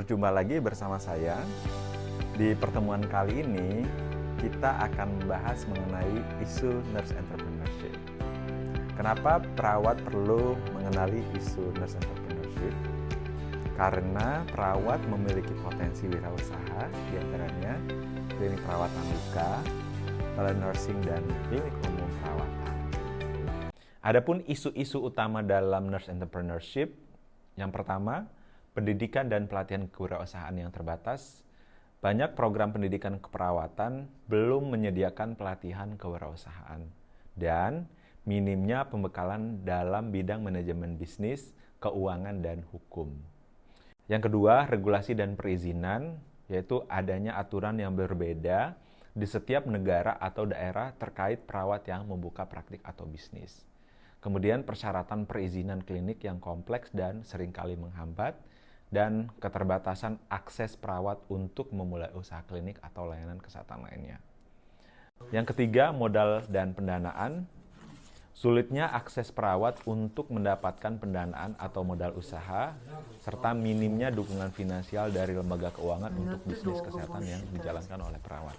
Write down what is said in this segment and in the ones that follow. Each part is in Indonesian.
berjumpa lagi bersama saya. Di pertemuan kali ini, kita akan membahas mengenai isu nurse entrepreneurship. Kenapa perawat perlu mengenali isu nurse entrepreneurship? Karena perawat memiliki potensi wirausaha, diantaranya klinik perawatan luka, telenursing, dan klinik umum perawatan. Adapun isu-isu utama dalam nurse entrepreneurship, yang pertama, pendidikan dan pelatihan kewirausahaan yang terbatas. Banyak program pendidikan keperawatan belum menyediakan pelatihan kewirausahaan dan minimnya pembekalan dalam bidang manajemen bisnis, keuangan, dan hukum. Yang kedua, regulasi dan perizinan, yaitu adanya aturan yang berbeda di setiap negara atau daerah terkait perawat yang membuka praktik atau bisnis. Kemudian persyaratan perizinan klinik yang kompleks dan seringkali menghambat, dan keterbatasan akses perawat untuk memulai usaha klinik atau layanan kesehatan lainnya. Yang ketiga, modal dan pendanaan. Sulitnya akses perawat untuk mendapatkan pendanaan atau modal usaha, serta minimnya dukungan finansial dari lembaga keuangan untuk bisnis kesehatan yang dijalankan oleh perawat.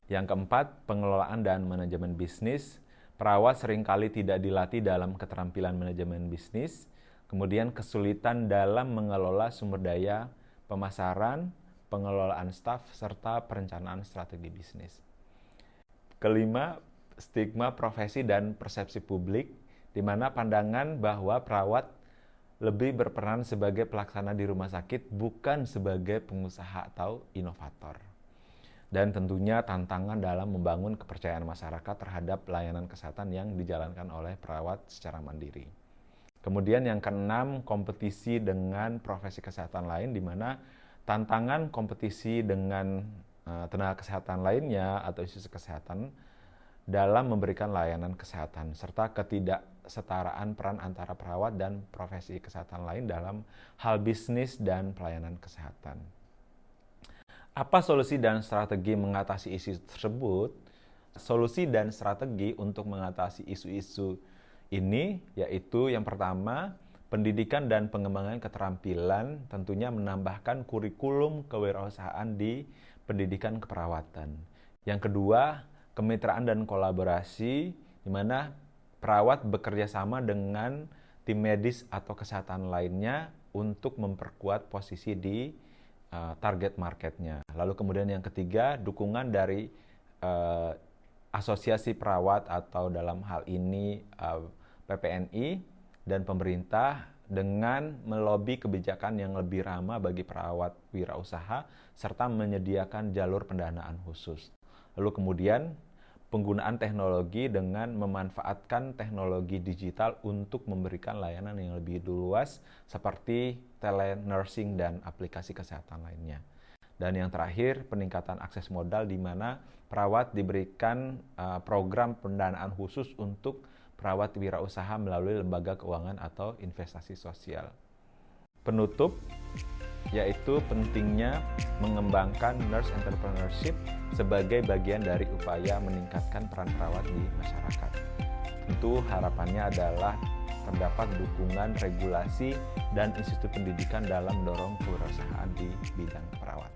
Yang keempat, pengelolaan dan manajemen bisnis. Perawat seringkali tidak dilatih dalam keterampilan manajemen bisnis, kemudian kesulitan dalam mengelola sumber daya, pemasaran, pengelolaan staf, serta perencanaan strategi bisnis. Kelima, stigma profesi dan persepsi publik, di mana pandangan bahwa perawat lebih berperan sebagai pelaksana di rumah sakit, bukan sebagai pengusaha atau inovator. Dan tentunya tantangan dalam membangun kepercayaan masyarakat terhadap layanan kesehatan yang dijalankan oleh perawat secara mandiri. Kemudian yang keenam, kompetisi dengan profesi kesehatan lain, di mana tantangan kompetisi dengan tenaga kesehatan lainnya atau institusi kesehatan dalam memberikan layanan kesehatan, serta ketidaksetaraan peran antara perawat dan profesi kesehatan lain dalam hal bisnis dan pelayanan kesehatan. Apa solusi dan strategi mengatasi isu tersebut? Solusi dan strategi untuk mengatasi isu-isu ini yaitu yang pertama, pendidikan dan pengembangan keterampilan, tentunya menambahkan kurikulum kewirausahaan di pendidikan keperawatan. Yang kedua, kemitraan dan kolaborasi, di mana perawat bekerja sama dengan tim medis atau kesehatan lainnya untuk memperkuat posisi di target marketnya. Lalu kemudian yang ketiga, dukungan dari asosiasi perawat atau dalam hal ini PPNI dan pemerintah dengan melobi kebijakan yang lebih ramah bagi perawat wirausaha serta menyediakan jalur pendanaan khusus. Lalu kemudian penggunaan teknologi dengan memanfaatkan teknologi digital untuk memberikan layanan yang lebih luas seperti telenursing dan aplikasi kesehatan lainnya. Dan yang terakhir, peningkatan akses modal di mana perawat diberikan program pendanaan khusus untuk perawat wirausaha melalui lembaga keuangan atau investasi sosial. Penutup, yaitu pentingnya mengembangkan nurse entrepreneurship sebagai bagian dari upaya meningkatkan peran perawat di masyarakat. Tentu harapannya adalah terdapat dukungan regulasi dan institusi pendidikan dalam mendorong kewirausahaan di bidang perawat.